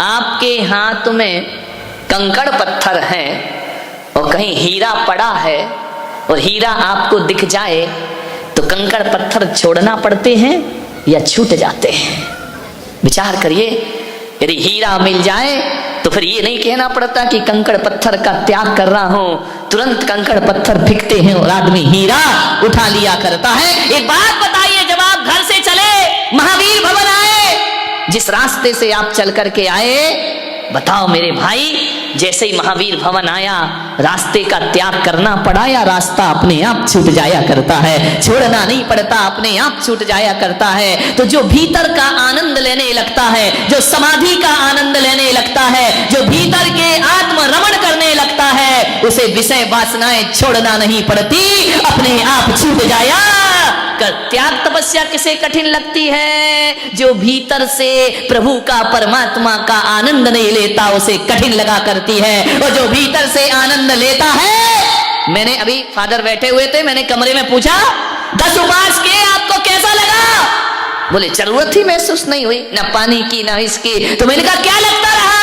आपके हाथ में कंकड़ पत्थर है और कहीं हीरा पड़ा है और हीरा आपको दिख जाए तो कंकड़ पत्थर छोड़ना पड़ते हैं या छूट जाते हैं? विचार करिए। यदि हीरा मिल जाए तो फिर ये नहीं कहना पड़ता कि कंकड़ पत्थर का त्याग कर रहा हूं, तुरंत कंकड़ पत्थर फेंकते हैं और आदमी हीरा उठा लिया करता है। एक बात बताइए, जब आप घर से चले, महावीर भवन आए, जिस रास्ते से आप चल करके आए, बताओ मेरे भाई, जैसे ही महावीर भवन आया, रास्ते का त्याग करना पड़ा या रास्ता अपने आप छूट जाया करता है? छोड़ना नहीं पड़ता, अपने आप छूट जाया करता है। तो जो भीतर का आनंद लेने लगता है, जो समाधि का आनंद लेने लगता है, जो भीतर के आत्म रमण करने लगता है, उसे विषय वासनाएं छोड़ना नहीं पड़ती, अपने आप छूट जाया। त्याग तपस्या किसे कठिन लगती है? जो भीतर से प्रभु का, परमात्मा का आनंद नहीं लेता, उसे कठिन लगा करती है। और जो भीतर से आनंद लेता है, मैंने अभी फादर बैठे हुए थे, मैंने कमरे में पूछा 10 उपवास किए, आपको कैसा लगा? बोले जरूरत ही महसूस नहीं हुई, ना पानी की ना इसकी। तो मैंने कहा क्या लगता रहा?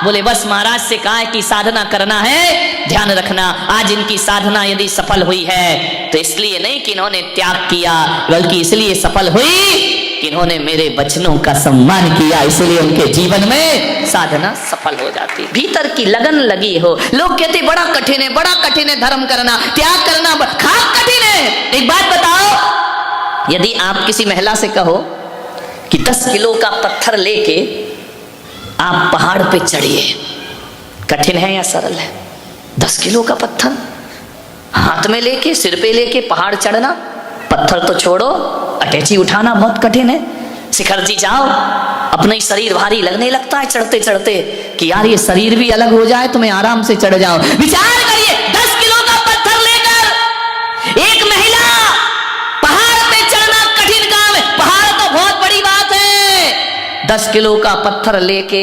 बोले बस महाराज से कहा कि साधना करना है, ध्यान रखना। आज इनकी साधना यदि सफल हुई है तो इसलिए नहीं कि इन्होंने त्याग किया, बल्कि इसलिए सफल हुई कि इन्होंने मेरे वचनों का सम्मान किया, इसलिए उनके जीवन में साधना सफल हो जाती। भीतर की लगन लगी हो। लोग कहते बड़ा कठिन है, बड़ा कठिन है धर्म करना, त्याग करना खाक कठिन है। एक बात बताओ, यदि आप किसी महिला से कहो कि 10 किलो का पत्थर लेके आप पहाड़ पे चढ़िए, कठिन है या सरल है? 10 किलो का पत्थर हाथ में लेके, सिर पे लेके पहाड़ चढ़ना, पत्थर तो छोड़ो, अटैची उठाना बहुत कठिन है। शिखर जी जाओ, अपना ही शरीर भारी लगने लगता है चढ़ते चढ़ते कि यार ये शरीर भी अलग हो जाए तो मैं आराम से चढ़ जाऊं। विचार करिए, 10 किलो का पत्थर लेकर एक महिला पहाड़ पे चढ़ना कठिन काम है। पहाड़ तो बहुत बड़ी बात है, 10 किलो का पत्थर लेके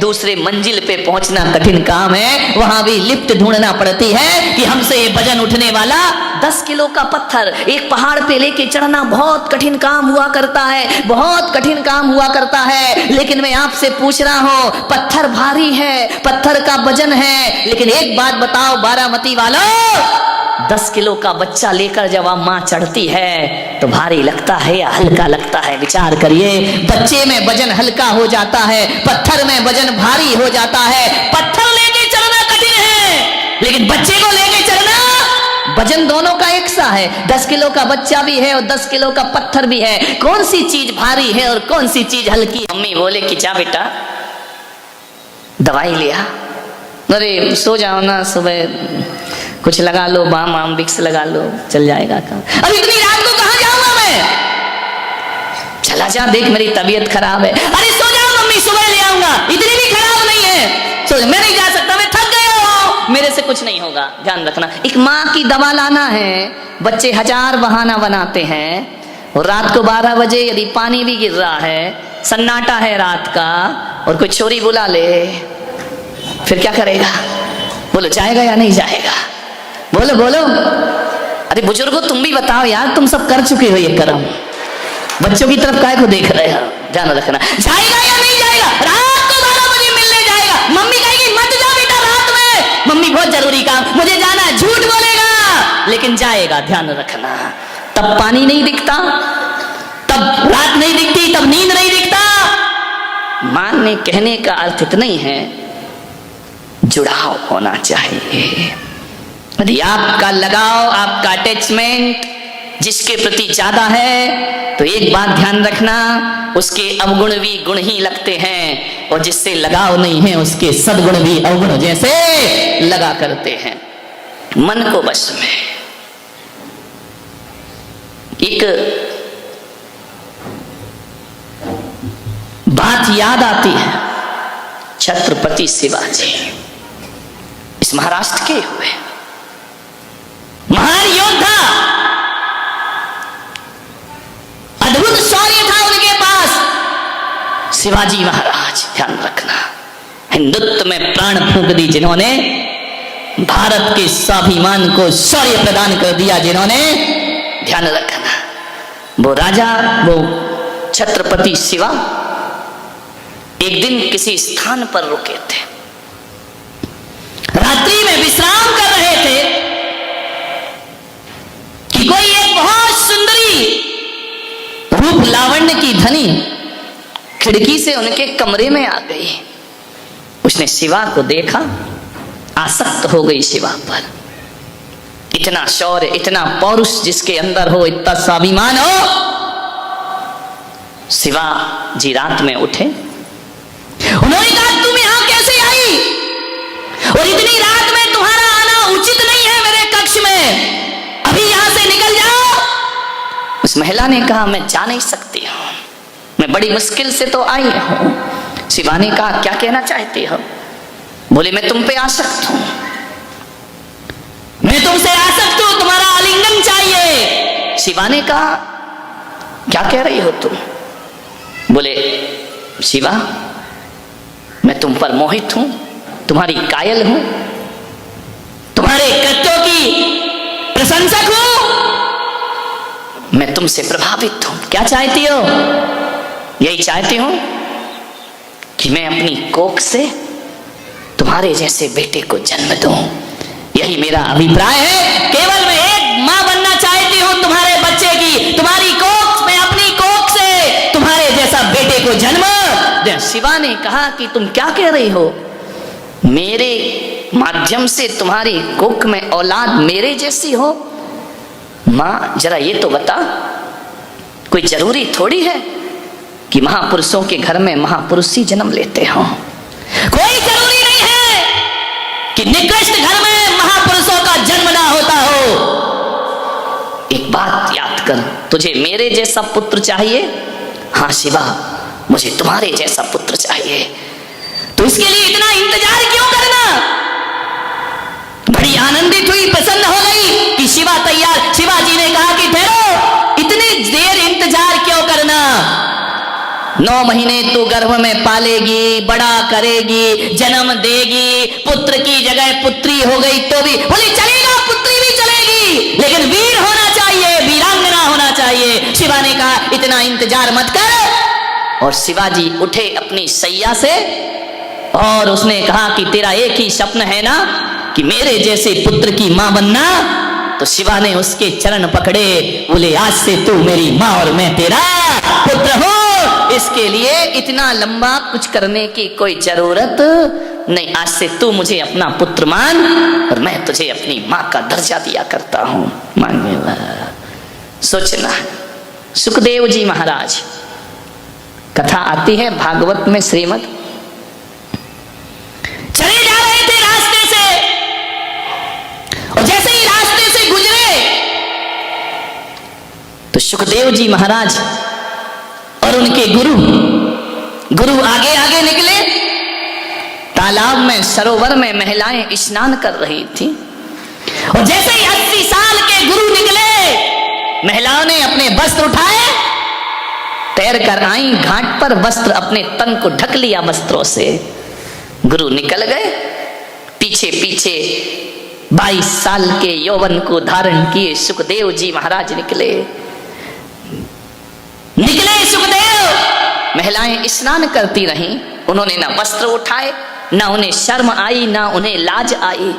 दूसरे मंजिल पे पहुंचना कठिन काम है। वहां भी लिफ्ट ढूंढना पड़ती है कि हमसे ये वजन उठने वाला 10 किलो का पत्थर एक पहाड़ पे लेके चढ़ना बहुत कठिन काम हुआ करता है, बहुत कठिन काम हुआ करता है। लेकिन मैं आपसे पूछ रहा हूं, पत्थर भारी है, पत्थर का वजन है, लेकिन एक बात बताओ बारामती वालों, 10 किलो का बच्चा लेकर जब आप मां चढ़ती है तो भारी लगता है या हल्का लगता है? विचार करिए। बच्चे में वजन हल्का हो जाता है, पत्थर में वजन भारी हो जाता है। पत्थर लेके चढ़ना कठिन है, लेकिन बच्चे को लेके चढ़ना, वजन दोनों का एक सा है। 10 किलो का बच्चा भी है और 10 किलो का पत्थर भी है। कौन सी चीज भारी है और कौन सी चीज हल्की? मम्मी बोले कि जा बेटा दवाई लिया, अरे सो जाओ ना, सुबह कुछ लगा लो, बाम आम विक्स लगा लो, चल जाएगा काम। अब इतनी रात को कहां जाऊंगा मैं? चला जा, देख मेरी तबीयत खराब है। अरे सो जाओ मम्मी, सुबह ले आऊंगा, इतनी भी खराब नहीं है, सो मैं नहीं जा सकता, मैं थक गया हूं, मेरे से कुछ नहीं होगा। ध्यान रखना, एक माँ की दवा लाना है। बच्चे 1000 बहाना बनाते हैं और रात को 12 बजे यदि पानी भी गिर रहा है, सन्नाटा है रात का, और कोई चोरी बुला ले, फिर क्या करेगा? बोलो जाएगा या नहीं जाएगा? बोलो बोलो। अरे बुजुर्गों तुम भी बताओ यार, तुम सब कर चुके हो ये कर्म, बच्चों की तरफ काहे को देख रहे हो? ध्यान रखना, जाएगा या नहीं जाएगा? रात को 12 बजे मिलने जाएगा, मम्मी कहेगी मत जा बेटा रात में, मम्मी बहुत जरूरी काम, मुझे जाना है, झूठ बोलेगा लेकिन जाएगा। ध्यान रखना, तब पानी नहीं दिखता, तब रात नहीं दिखती, तब नींद नहीं दिखता। मानने कहने का अर्थ इतना ही है, जुड़ाव होना चाहिए। यदि आपका लगाव, आपका अटैचमेंट जिसके प्रति ज्यादा है तो एक बात ध्यान रखना, उसके अवगुण भी गुण ही लगते हैं, और जिससे लगाव नहीं है उसके सद्गुण भी अवगुण जैसे लगा करते हैं। मन को वश में। एक बात याद आती है, छत्रपति शिवाजी इस महाराष्ट्र के हुए महान योद्धा, अद्भुत शौर्य था उनके पास। शिवाजी महाराज, ध्यान रखना, हिंदुत्व में प्राण फूंक दी जिन्होंने, भारत के स्वाभिमान को शौर्य प्रदान कर दिया जिन्होंने, ध्यान रखना। वो राजा, वो छत्रपति शिवा एक दिन किसी स्थान पर रुके थे, रात्रि में विश्राम कर रहे थे कि कोई एक बहुत सुंदरी रूप लावण्य की धनी खिड़की से उनके कमरे में आ गई। उसने शिवा को देखा, आसक्त हो गई शिवा पर। इतना शौर्य, इतना पौरुष जिसके अंदर हो, इतना स्वाभिमान हो। शिवा जी रात में उठे, उन्होंने कहा तुम यहां कैसे आई और इतनी रात में तुम्हारा आना उचित नहीं है मेरे कक्ष में, अभी यहां से निकल जाओ। उस महिला ने कहा मैं जा नहीं सकती हूं, मैं बड़ी मुश्किल से तो आई हूं। शिवा ने कहा क्या कहना चाहती हो? बोले मैं तुम पे आसक्त हूं, मैं तुमसे आसक्त हूं, तुम्हारा आलिंगन चाहिए। शिवा ने कहा क्या कह रही हो तुम? बोले शिवा मैं तुम पर मोहित हूं, तुम्हारी कायल हूं, तुम्हारे कृत्यों की प्रशंसक हूं, मैं तुमसे प्रभावित हूं। क्या चाहती हो? यही चाहती हूं कि मैं अपनी कोख से तुम्हारे जैसे बेटे को जन्म दूं, यही मेरा अभिप्राय है। केवल मैं एक मां बनना चाहती हूं तुम्हारे बच्चे की, तुम्हारी कोख में, अपनी कोख से तुम्हारे जैसा बेटे को जन्म। शिवा ने कहा कि तुम क्या कह रही हो? मेरे माध्यम से तुम्हारी कोख में औलाद मेरे जैसी हो? मां जरा ये तो बता, कोई जरूरी थोड़ी है कि महापुरुषों के घर में महापुरुष ही जन्म लेते हो। कोई जरूरी नहीं है कि निकृष्ट घर में महापुरुषों का जन्म ना होता हो। एक बात याद कर, तुझे मेरे जैसा पुत्र चाहिए? हाँ शिवा मुझे तुम्हारे जैसा पुत्र चाहिए। तो इसके लिए इतना इंतजार क्यों करना? बड़ी आनंदित हुई, प्रसन्न हो गई कि शिवा तैयार। शिवाजी ने कहा कि ठहरो, इतनी देर इंतजार क्यों करना? 9 महीने तू गर्भ में पालेगी, बड़ा करेगी, जन्म देगी, पुत्र की जगह पुत्री हो गई तो भी बोली चलेगा, पुत्री भी चलेगी, लेकिन वीर होना चाहिए, वीरांगना होना चाहिए। शिवा ने कहा इतना इंतजार मत कर। और शिवाजी उठे अपनी सैया से और उसने कहा कि तेरा एक ही स्वप्न है ना कि मेरे जैसे पुत्र की मां बनना? तो शिवा ने उसके चरण पकड़े, बोले आज से तू मेरी मां और मैं तेरा पुत्र हूं। इसके लिए इतना लंबा कुछ करने की कोई जरूरत नहीं। आज से तू मुझे अपना पुत्र मान और मैं तुझे अपनी मां का दर्जा दिया करता हूं। मांगेगा सोचना। सुखदेव जी महाराज, कथा आती है भागवत में, श्रीमद्। चले जा रहे थे रास्ते से और जैसे ही रास्ते से गुजरे तो सुखदेव जी महाराज और उनके गुरु आगे आगे निकले। तालाब में, सरोवर में महिलाएं स्नान कर रही थी और जैसे ही 80 साल के गुरु निकले, महिलाओं ने अपने वस्त्र उठाए, तैर कर आई घाट पर, वस्त्र अपने तन को ढक लिया वस्त्रों से। गुरु निकल गए, पीछे पीछे 22 साल के यौवन को धारण किए सुखदेव जी महाराज निकले सुखदेव। महिलाएं स्नान करती रहीं, उन्होंने ना वस्त्र उठाए, ना उन्हें शर्म आई, ना उन्हें लाज आई।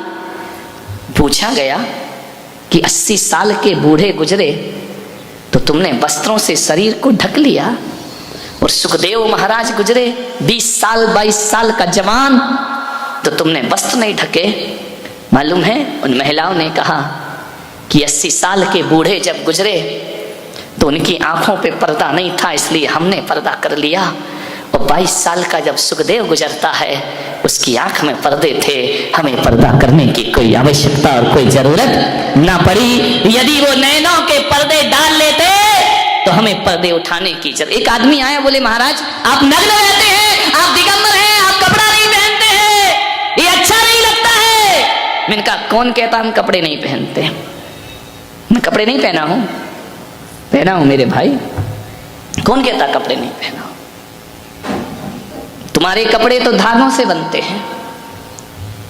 पूछा गया कि 80 साल के बूढ़े गुजरे तो तुमने वस्त्रों से शरीर को ढक लिया, और सुखदेव महाराज गुजरे 20 साल 22 साल का जवान, तो तुमने वस्त्र नहीं ढके। मालूम है उन महिलाओं ने कहा कि 80 साल के बूढ़े जब गुजरे तो उनकी आंखों पे पर्दा नहीं था, इसलिए हमने पर्दा कर लिया। और 22 साल का जब सुखदेव गुजरता है उसकी आंख में पर्दे थे, हमें पर्दा करने की कोई आवश्यकता और कोई जरूरत ना पड़ी। यदि वो नैनों के पर्दे डाल लेते तो हमें पर्दे उठाने की जरूरत। एक आदमी आया, बोले महाराज आप नग्न रहते हैं, आप दिगंबर हैं, आप कपड़ा नहीं पहनते हैं, ये अच्छा नहीं लगता है। मैंने कहा कौन कहता हम कपड़े नहीं पहनते? मैं कपड़े नहीं पहना हूं मेरे भाई, कौन कहता कपड़े नहीं पहना? तुम्हारे कपड़े तो धागों से बनते हैं,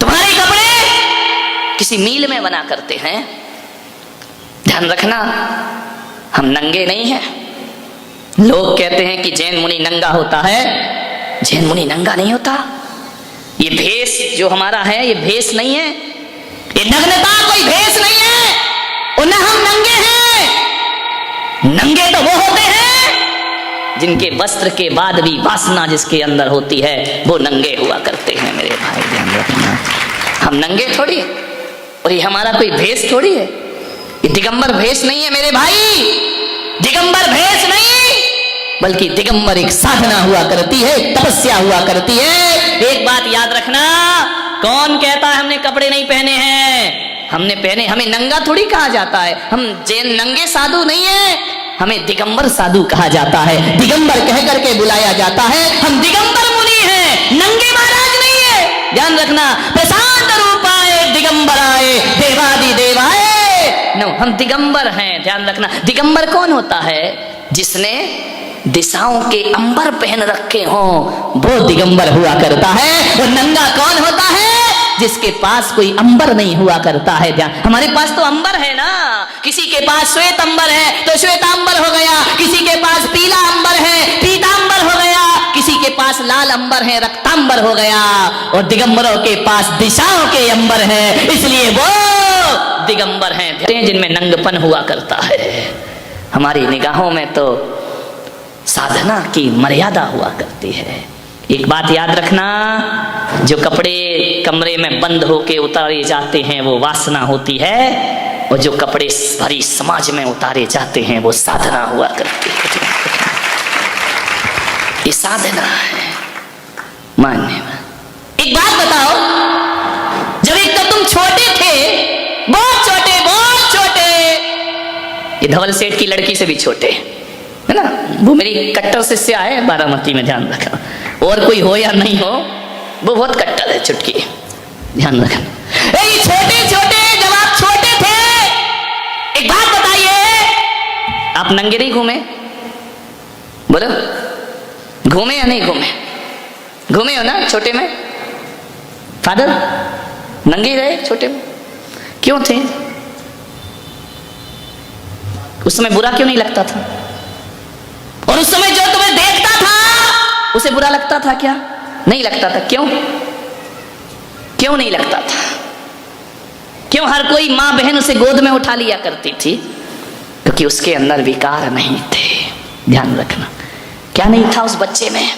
तुम्हारे कपड़े किसी मील में बना करते हैं। ध्यान रखना, हम नंगे नहीं हैं। लोग कहते हैं कि जैन मुनि नंगा होता है, जैन मुनि नंगा नहीं होता। ये भेष जो हमारा है ये भेष नहीं है, ये नग्नता कोई भेष नहीं है। और न हम नंगे हैं, नंगे तो वो होते हैं जिनके वस्त्र के बाद भी वासना जिसके अंदर होती है वो नंगे हुआ करते हैं। मेरे भाई ध्यान रखना, हम नंगे थोड़ी, और ये हमारा कोई भेष थोड़ी है, ये दिगंबर भेष नहीं है मेरे भाई, दिगंबर भेष नहीं, बल्कि दिगंबर एक साधना हुआ करती है, तपस्या हुआ करती है। एक बात याद रखना, कौन कहता है हमने कपड़े नहीं पहने हैं? हमने पहने, हमें नंगा थोड़ी कहा जाता है। हम जैन नंगे साधु नहीं है, हमें दिगंबर साधु कहा जाता है, दिगंबर कह करके बुलाया जाता है। हम दिगंबर मुनि हैं, नंगे महाराज नहीं है। ध्यान रखना, प्रशांत रूपाए दिगंबराए देवादि देवाए, नो हम दिगंबर हैं। ध्यान रखना, दिगंबर कौन होता है? जिसने दिशाओं के अंबर पहन रखे हो वो दिगंबर हुआ करता है। और नंगा कौन होता है? जिसके पास कोई अंबर नहीं हुआ करता है। ध्यान, हमारे पास तो अंबर है ना, किसी के पास श्वेत अंबर है तो श्वेतांबर हो गया, किसी के पास पीला अंबर है पीतांबर हो गया, किसी के पास लाल अंबर है रक्तांबर हो गया। और दिगंबरों के पास दिशाओं के अंबर है, इसलिए वो दिगंबर हैं जिनमें नंगपन हुआ करता है। हमारी निगाहों में तो साधना की मर्यादा हुआ करती है। एक बात याद रखना, जो कपड़े कमरे में बंद होके उतारे जाते हैं वो वासना होती है, और जो कपड़े भरी समाज में उतारे जाते हैं वो साधना हुआ करती है। ये साधना है मानने में। एक बात बताओ, जब एक तो तुम छोटे थे, बहुत छोटे, बहुत छोटे, ये धवल सेठ की लड़की से भी छोटे है ना, वो मेरी कट्टर शिष्या है बारामती में, ध्यान रखना। और कोई हो या नहीं हो, वो बहुत कट्टर है, चुटकी, ध्यान रखना। छोटे छोटे, जब आप छोटे थे, एक बात बताइए, आप नंगे नहीं घूमे? बोलो, घूमे या नहीं घूमे? घूमे हो ना छोटे में? फादर नंगे रहे छोटे में, क्यों थे? उस समय बुरा क्यों नहीं लगता था? और उस समय जो तुम्हें देखता था उसे बुरा लगता था क्या? नहीं लगता था। क्यों? क्यों नहीं लगता था? क्यों हर कोई मां बहन उसे गोद में उठा लिया करती थी? क्योंकि उसके अंदर विकार नहीं थे। ध्यान रखना, क्या नहीं था उस बच्चे में?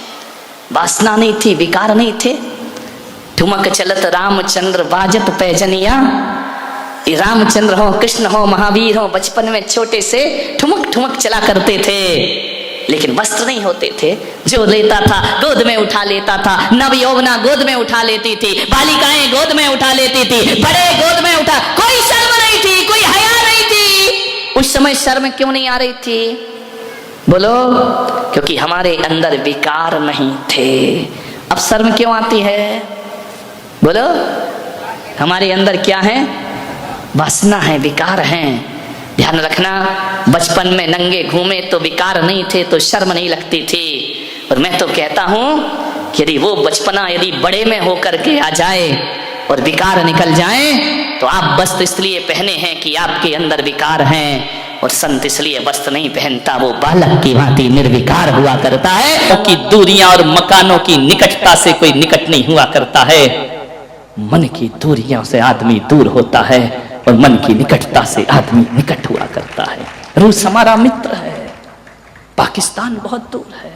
वासना नहीं थी, विकार नहीं थे। ठुमक चलत रामचंद्र बाजत पैजनिया, ये रामचंद्र हो, कृष्ण हो, महावीर हो, बचपन में छोटे से ठुमक ठुमक चला करते थे, लेकिन वस्त्र नहीं होते थे। जो लेता था गोद में उठा लेता था, नव यौवना गोद में उठा लेती थी, बालिकाएं गोद में उठा लेती थी, बड़े गोद में उठा, कोई शर्म नहीं थी, कोई हया नहीं थी। उस समय शर्म क्यों नहीं आ रही थी? बोलो, क्योंकि हमारे अंदर विकार नहीं थे। अब शर्म क्यों आती है? बोलो, हमारे अंदर क्या है? वासना है, विकार है। ध्यान रखना, बचपन में नंगे घूमे तो विकार नहीं थे, तो शर्म नहीं लगती थी। और मैं तो कहता हूं कि यदि वो बचपना यदि बड़े में होकर के आ जाए और विकार निकल जाए, तो आप वस्त्र इसलिए पहने हैं कि आपके अंदर विकार हैं, और संत इसलिए वस्त्र नहीं पहनता, वो बालक की भांति निर्विकार हुआ करता है। क्योंकि दूरियां और मकानों की निकटता से कोई निकट नहीं हुआ करता है, मन की दूरियां से आदमी दूर होता है, और मन की निकटता से आदमी निकट हुआ करता है। रूस हमारा मित्र है, पाकिस्तान बहुत दूर है,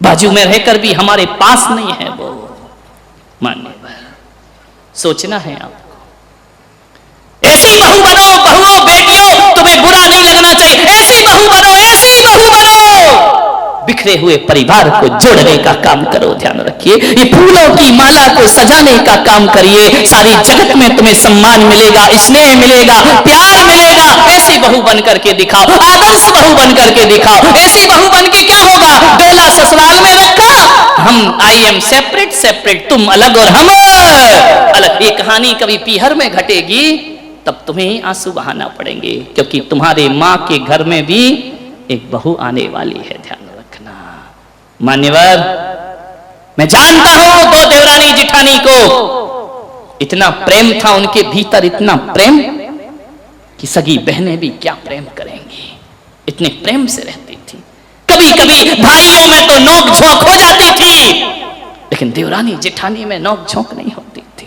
बाजू में रहकर भी हमारे पास नहीं है वो। मानने सोचना है आपको, ऐसी बहू बनो, बहुओं बेटियों, तुम्हें बुरा नहीं लगना चाहिए। ऐसी बहू बनो, ऐसी बहू बनो, बिखरे हुए परिवार को जोड़ने का काम करो। ध्यान रखिए, ये फूलों की माला को सजाने का काम करिए। सारी जगत में तुम्हें सम्मान मिलेगा, स्नेह मिलेगा, प्यार मिलेगा। ऐसी बहू बन करके दिखाओ, आदर्श बहू बन करके दिखाओ। ऐसी बहू बन के क्या होगा? डोला ससुराल में रखा, हम आई एम सेपरेट सेपरेट, तुम अलग और हम अलग। ये कहानी कभी पीहर में घटेगी तब तुम्हें आंसू बहाना पड़ेंगे, क्योंकि तुम्हारे माँ के घर में भी एक बहू आने वाली है। ध्यान रखना मान्यवर, मैं जानता हूं दो देवरानी जिठानी को इतना प्रेम था उनके भीतर, इतना प्रेम कि सगी बहनें भी क्या प्रेम करेंगी, इतने प्रेम से रहती थी। कभी कभी भाइयों में तो नोक झोंक हो जाती थी, लेकिन देवरानी जेठानी में नोक झोंक नहीं होती थी,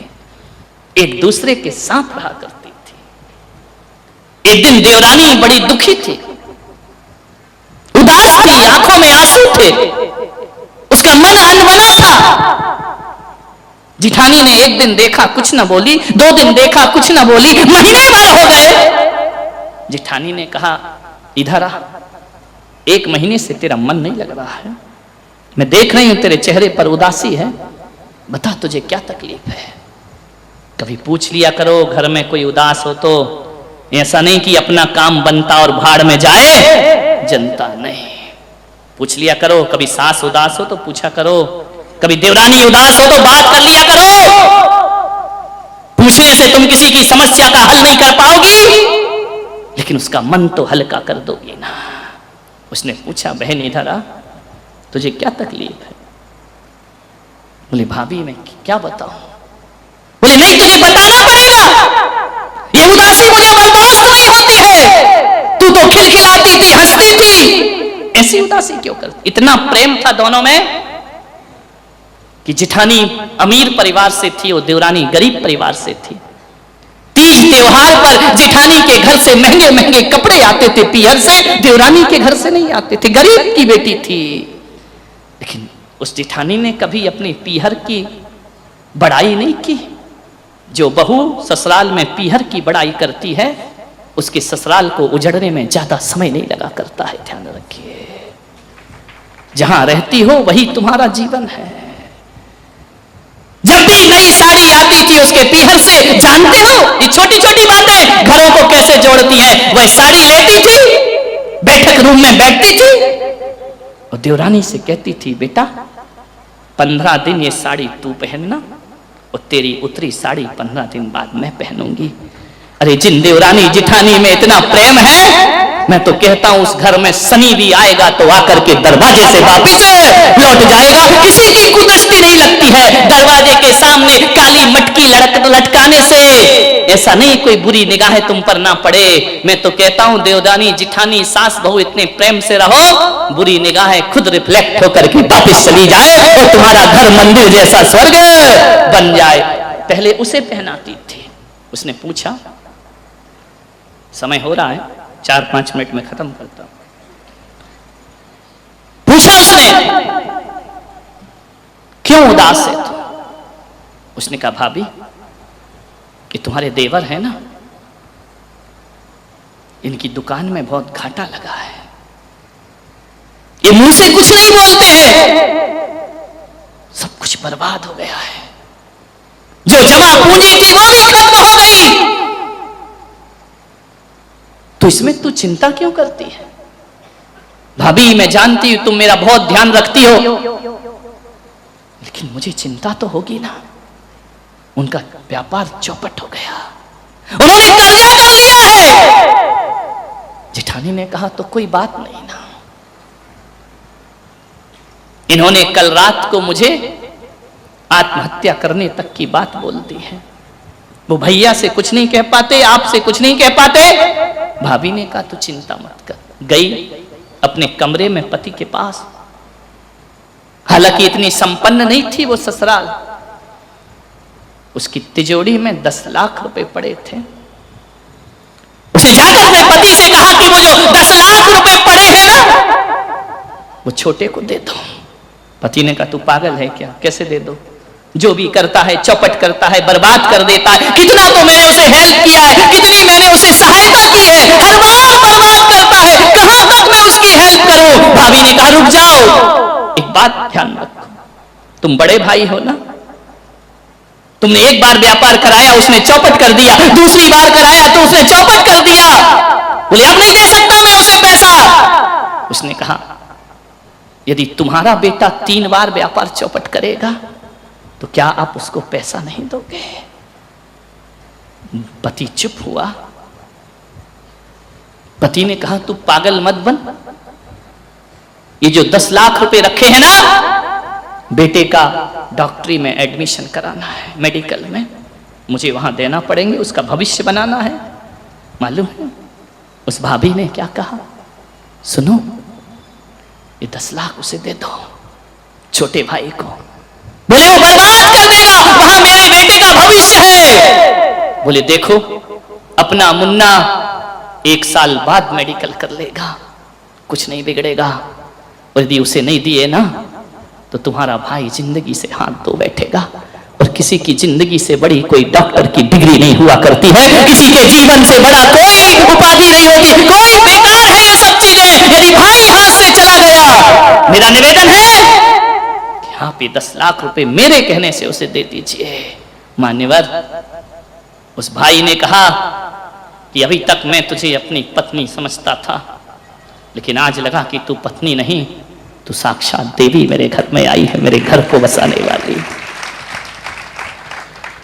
एक दूसरे के साथ रहा करती थी। एक दिन देवरानी बड़ी दुखी थी, उदास थी, आंखों में आंसू थे, उसका मन अनबना था। जिठानी ने एक दिन देखा कुछ ना बोली, 2 दिन देखा कुछ ना बोली, महीने भर हो गए। जिठानी ने कहा इधर आ, 1 महीने से तेरा मन नहीं लग रहा है, मैं देख रही हूं तेरे चेहरे पर उदासी है, बता तुझे क्या तकलीफ है। कभी पूछ लिया करो घर में कोई उदास हो तो, ऐसा नहीं कि अपना काम बनता और भाड़ में जाए जनता नहीं। पूछ लिया करो, कभी सास उदास हो तो पूछा करो, कभी देवरानी उदास हो तो बात कर लिया करो। पूछने से तुम किसी की समस्या का हल नहीं कर पाओगी, लेकिन उसका मन तो हल्का कर दोगी ना। उसने पूछा बहन इधर आ, तुझे क्या तकलीफ है। बोले भाभी मैं क्या बताऊं। बोले नहीं तुझे बताना पड़ेगा, ये उदासी मुझे बर्दाश्त नहीं होती है। तू तो खिलखिलाती थी, हंसती थी, ऐसी उदासी क्यों करती। इतना प्रेम था दोनों में कि जिठानी अमीर परिवार से थी और देवरानी गरीब परिवार से थी। तीज त्योहार पर जिठानी के घर से महंगे महंगे कपड़े आते थे पीहर से, देवरानी के घर से नहीं आते थे, गरीब की बेटी थी। लेकिन उस जिठानी ने कभी अपनी पीहर की बड़ाई नहीं की। जो बहू ससुराल में पीहर की बड़ाई करती है, उसके ससुराल को उजड़ने में ज्यादा समय नहीं लगा करता है। ध्यान रखिए, जहां रहती हो वही तुम्हारा जीवन है। जब भी नई साड़ी आती थी उसके पीहर से, जानते हो ये छोटी छोटी बातें घरों को कैसे जोड़ती है। वह साड़ी लेती थी, बैठक रूम में बैठती थी और देवरानी से कहती थी बेटा 15 दिन ये साड़ी तू पहनना और तेरी उतरी साड़ी 15 दिन बाद मैं पहनूंगी। अरे जिन देवरानी जिठानी में इतना प्रेम है, मैं तो कहता हूं उस घर में शनि भी आएगा तो आकर के दरवाजे से वापस लौट जाएगा। किसी की कुदृष्टि नहीं लगती है दरवाजे के सामने काली मटकी लटकाने से। ऐसा नहीं कोई बुरी निगाहें तुम पर ना पड़े। मैं तो कहता हूं देवरानी जिठानी सास बहू इतने प्रेम से रहो, बुरी निगाहें खुद रिफ्लेक्ट होकर के वापस चली जाए और तुम्हारा घर मंदिर जैसा स्वर्ग बन जाए। पहले उसे पहनाती थी। उसने पूछा, समय हो रहा है, 4-5 मिनट में खत्म करता हूं। पूछा उसने क्यों उदास है तू। उसने कहा भाभी कि तुम्हारे देवर है ना, इनकी दुकान में बहुत घाटा लगा है, ये मुंह से कुछ नहीं बोलते हैं, सब कुछ बर्बाद हो गया है, जो जमा पूंजी थी वो भी खत्म हो गई। तो इसमें तू चिंता क्यों करती है। भाभी मैं जानती हूं तुम मेरा बहुत ध्यान रखती हो, लेकिन मुझे चिंता तो होगी ना। उनका व्यापार चौपट हो गया, उन्होंने कर्जा कर लिया है। जिठानी ने कहा तो कोई बात नहीं ना। इन्होंने कल रात को मुझे आत्महत्या करने तक की बात बोल दी है। वो भैया से कुछ नहीं कह पाते, आपसे कुछ नहीं कह पाते। भाभी ने कहा तू चिंता मत कर। गई अपने कमरे में पति के पास। हालांकि इतनी संपन्न नहीं थी वो ससुराल, उसकी तिजोरी में 10 लाख रुपए पड़े थे। उसने जाकर अपने पति से कहा कि वो जो 10 लाख रुपए पड़े हैं ना, वो छोटे को दे दो। पति ने कहा तू पागल है क्या, कैसे दे दो। जो भी करता है चौपट करता है, बर्बाद कर देता है। कितना तो मैंने उसे हेल्प किया है, कितनी मैंने उसे सहायता की है, हर बार बर्बाद करता है, कहां तक मैं उसकी हेल्प करूं। भाभी ने कहा रुक जाओ, एक बात ध्यान रखो, तुम बड़े भाई हो ना। तुमने एक बार व्यापार कराया, उसने चौपट कर दिया, दूसरी बार कराया तो उसने चौपट कर दिया। बोले अब नहीं दे सकता मैं उसे पैसा। उसने कहा यदि तुम्हारा बेटा 3 बार व्यापार चौपट करेगा तो क्या आप उसको पैसा नहीं दोगे। पति चुप हुआ। पति ने कहा तू पागल मत बन, ये जो 10 लाख रुपए रखे हैं ना, बेटे का डॉक्टरी में एडमिशन कराना है, मेडिकल में, मुझे वहां देना पड़ेंगे, उसका भविष्य बनाना है। मालूम है उस भाभी ने क्या कहा, सुनो ये 10 लाख उसे दे दो, छोटे भाई को। बोले वो बर्बाद कर देगा, वहां मेरे बेटे का भविष्य है। बोले देखो अपना मुन्ना 1 साल बाद मेडिकल कर लेगा, कुछ नहीं बिगड़ेगा, और यदि उसे नहीं दिए ना तो तुम्हारा भाई जिंदगी से हाथ धो बैठेगा। और किसी की जिंदगी से बड़ी कोई डॉक्टर की डिग्री नहीं हुआ करती है, किसी के जीवन से बड़ा कोई उपाधि नहीं होती, कोई बेकार है ये सब चीजें। यदि भाई हाथ से चला गया, मेरा निवेदन है कि यहाँ पे 10 लाख रुपए मेरे कहने से उसे दे दीजिए। मान्यवर, उस भाई ने कहा कि अभी तक मैं तुझे अपनी पत्नी समझता था, लेकिन आज लगा कि तू पत्नी नहीं, तू साक्षात देवी मेरे घर में आई है, मेरे घर को बसाने वाली।